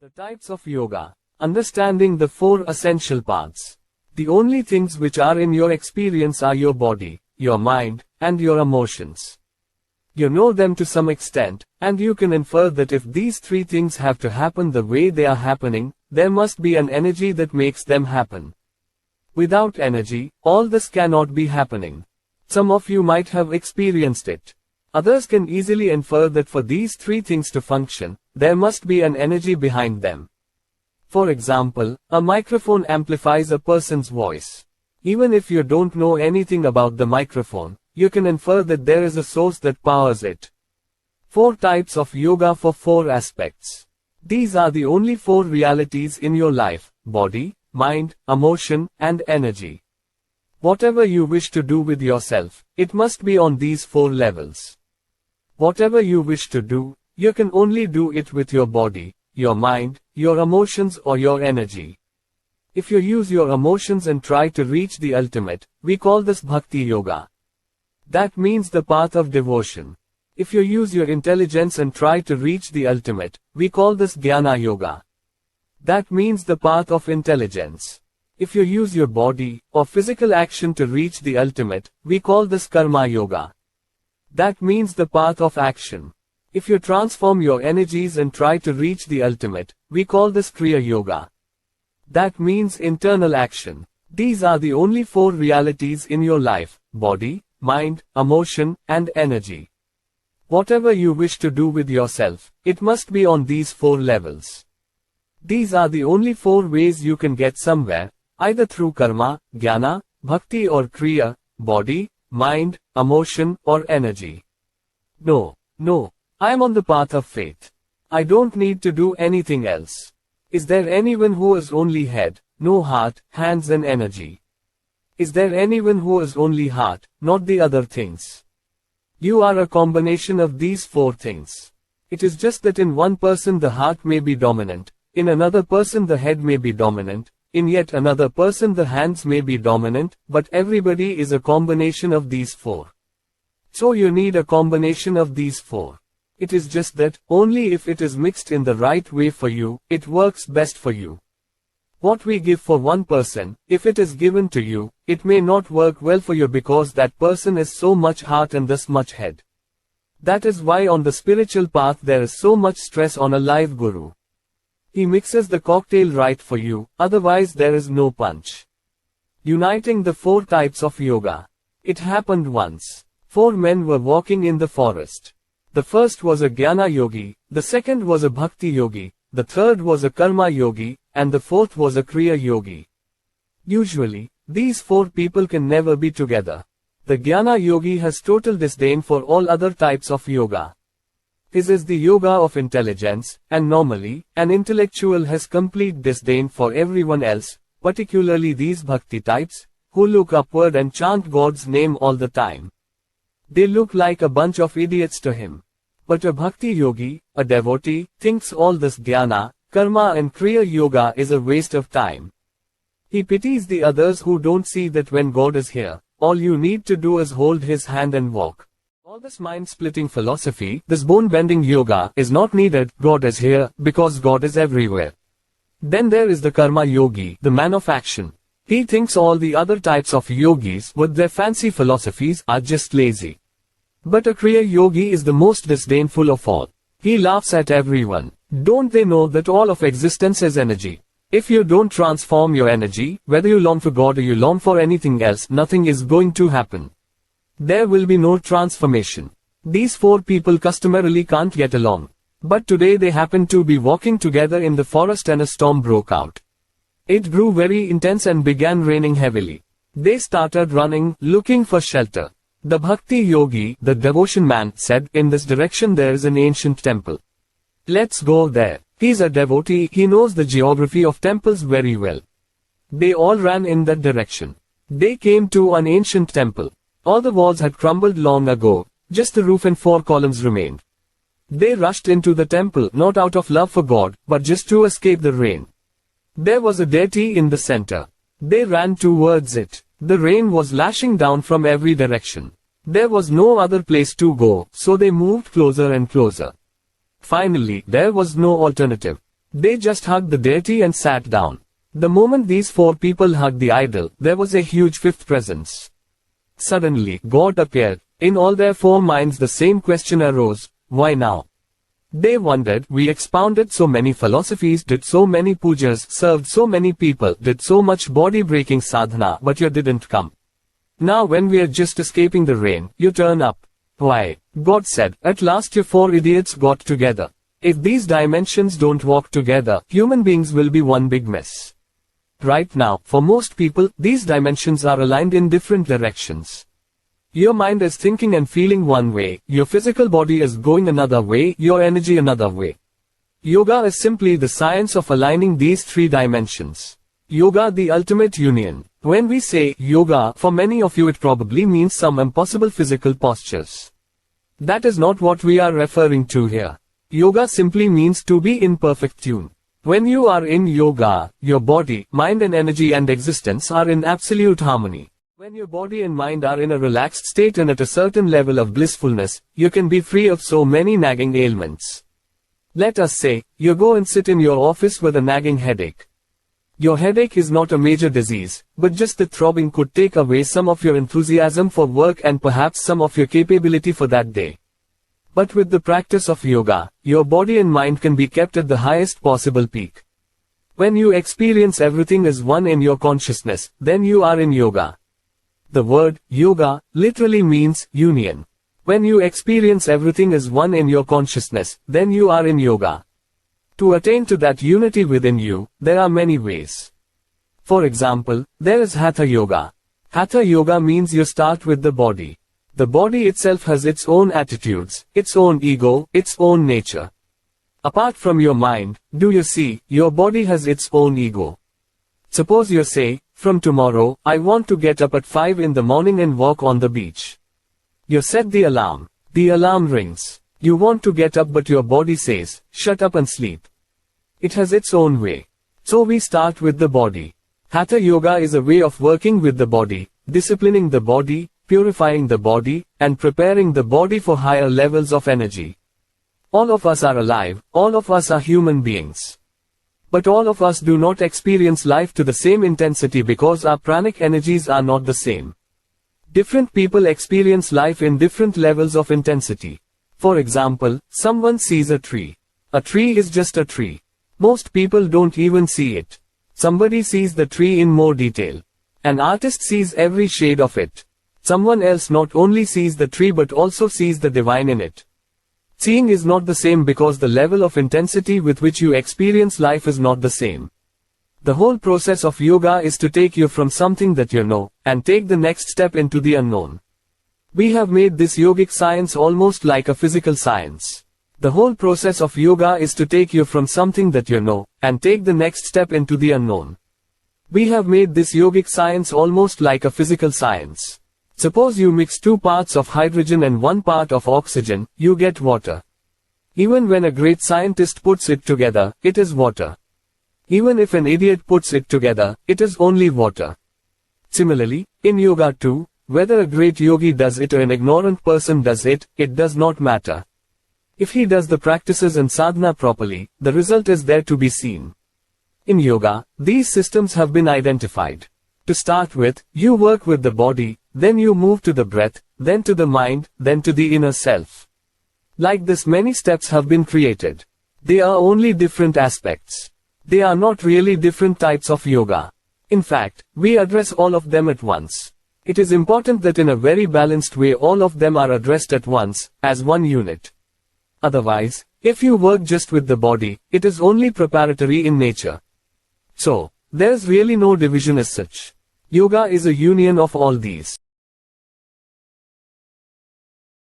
The types of yoga. Understanding the four essential parts. The only things which are in your experience are your body, your mind, and your emotions. You know them to some extent, and you can infer that if these three things have to happen the way they are happening, there must be an energy that makes them happen. Without energy, all this cannot be happening. Some of you might have experienced it. Others can easily infer that for these three things to function, there must be an energy behind them. For example, a microphone amplifies a person's voice. Even if you don't know anything about the microphone, you can infer that there is a source that powers it. 4 types of yoga for 4 aspects. These are the only 4 realities in your life: body, mind, emotion, and energy. Whatever you wish to do with yourself, it must be on these 4 levels. Whatever you wish to do, you can only do it with your body, your mind, your emotions, or your energy. If you use your emotions and try to reach the ultimate, we call this bhakti yoga. That means the path of devotion. If you use your intelligence and try to reach the ultimate, we call this jnana yoga. That means the path of intelligence. If you use your body or physical action to reach the ultimate, we call this karma yoga. That means the path of action. If you transform your energies and try to reach the ultimate, we call this kriya yoga. That means internal action. These are the only 4 realities in your life: body, mind, emotion, and energy. Whatever you wish to do with yourself, it must be on these 4 levels. These are the only 4 ways you can get somewhere, either through karma, jnana, bhakti, or kriya: body, mind, emotion, or energy. No, I am on the path of faith. I don't need to do anything else. Is there anyone who is only head, no heart, hands, and energy? Is there anyone who is only heart, not the other things? You are a combination of these 4 things. It is just that in one person the heart may be dominant, in another person the head may be dominant, in yet another person the hands may be dominant, but everybody is a combination of these 4. So you need a combination of these 4. It is just that, only if it is mixed in the right way for you, it works best for you. What we give for one person, if it is given to you, it may not work well for you because that person is so much heart and this much head. That is why on the spiritual path there is so much stress on a live guru. He mixes the cocktail right for you, otherwise there is no punch. Uniting the 4 types of yoga. It happened once. 4 men were walking in the forest. The first was a jnana yogi, the second was a bhakti yogi, the third was a karma yogi, and the fourth was a kriya yogi. Usually, these 4 people can never be together. The jnana yogi has total disdain for all other types of yoga. His is the yoga of intelligence, and normally, an intellectual has complete disdain for everyone else, particularly these bhakti types, who look upward and chant God's name all the time. They look like a bunch of idiots to him. But a bhakti yogi, a devotee, thinks all this jnana, karma and kriya yoga is a waste of time. He pities the others who don't see that when God is here, all you need to do is hold his hand and walk. All this mind-splitting philosophy, this bone-bending yoga, is not needed. God is here, because God is everywhere. Then there is the karma yogi, the man of action. He thinks all the other types of yogis, with their fancy philosophies, are just lazy. But a kriya yogi is the most disdainful of all. He laughs at everyone. Don't they know that all of existence is energy? If you don't transform your energy, whether you long for God or you long for anything else, nothing is going to happen. There will be no transformation. These 4 people customarily can't get along. But today they happened to be walking together in the forest and a storm broke out. It grew very intense and began raining heavily. They started running, looking for shelter. The bhakti yogi, the devotion man, said, "In this direction there is an ancient temple. Let's go there." He's a devotee, he knows the geography of temples very well. They all ran in that direction. They came to an ancient temple. All the walls had crumbled long ago, just the roof and 4 columns remained. They rushed into the temple, not out of love for God, but just to escape the rain. There was a deity in the center. They ran towards it. The rain was lashing down from every direction. There was no other place to go, so they moved closer and closer. Finally, there was no alternative. They just hugged the deity and sat down. The moment these four people hugged the idol, there was a huge fifth presence. Suddenly, God appeared. In all their four minds the same question arose, why now? They wondered, we expounded so many philosophies, did so many pujas, served so many people, did so much body-breaking sadhana, but you didn't come. Now when we are just escaping the rain, you turn up. Why? God said, at last you four idiots got together. If these dimensions don't walk together, human beings will be one big mess. Right now, for most people, these dimensions are aligned in different directions. Your mind is thinking and feeling one way, your physical body is going another way, your energy another way. Yoga is simply the science of aligning these three dimensions. Yoga, the ultimate union. When we say yoga, for many of you it probably means some impossible physical postures. That is not what we are referring to here. Yoga simply means to be in perfect tune. When you are in yoga, your body, mind and energy and existence are in absolute harmony. When your body and mind are in a relaxed state and at a certain level of blissfulness, you can be free of so many nagging ailments. Let us say, you go and sit in your office with a nagging headache. Your headache is not a major disease, but just the throbbing could take away some of your enthusiasm for work and perhaps some of your capability for that day. But with the practice of yoga, your body and mind can be kept at the highest possible peak. When you experience everything as one in your consciousness, then you are in yoga. The word, yoga, literally means union. When you experience everything as one in your consciousness, then you are in yoga. To attain to that unity within you, there are many ways. For example, there is hatha yoga. Hatha yoga means you start with the body. The body itself has its own attitudes, its own ego, its own nature. Apart from your mind, do you see, your body has its own ego. Suppose you say, from tomorrow, I want to get up at 5 in the morning and walk on the beach. You set the alarm. The alarm rings. You want to get up but your body says, shut up and sleep. It has its own way. So we start with the body. Hatha yoga is a way of working with the body, disciplining the body, purifying the body, and preparing the body for higher levels of energy. All of us are alive, all of us are human beings. But all of us do not experience life to the same intensity because our pranic energies are not the same. Different people experience life in different levels of intensity. For example, someone sees a tree. A tree is just a tree. Most people don't even see it. Somebody sees the tree in more detail. An artist sees every shade of it. Someone else not only sees the tree but also sees the divine in it. Seeing is not the same because the level of intensity with which you experience life is not the same. The whole process of yoga is to take you from something that you know, and take the next step into the unknown. We have made this yogic science almost like a physical science. The whole process of yoga is to take you from something that you know, and take the next step into the unknown. We have made this yogic science almost like a physical science. Suppose you mix 2 parts of hydrogen and 1 part of oxygen, you get water. Even when a great scientist puts it together, it is water. Even if an idiot puts it together, it is only water. Similarly, in yoga too, whether a great yogi does it or an ignorant person does it, it does not matter. If he does the practices and sadhana properly, the result is there to be seen. In yoga, these systems have been identified. To start with, you work with the body, then you move to the breath, then to the mind, then to the inner self. Like this, many steps have been created. They are only different aspects. They are not really different types of yoga. In fact, we address all of them at once. It is important that in a very balanced way all of them are addressed at once, as one unit. Otherwise, if you work just with the body, it is only preparatory in nature. So, there's really no division as such. Yoga is a union of all these.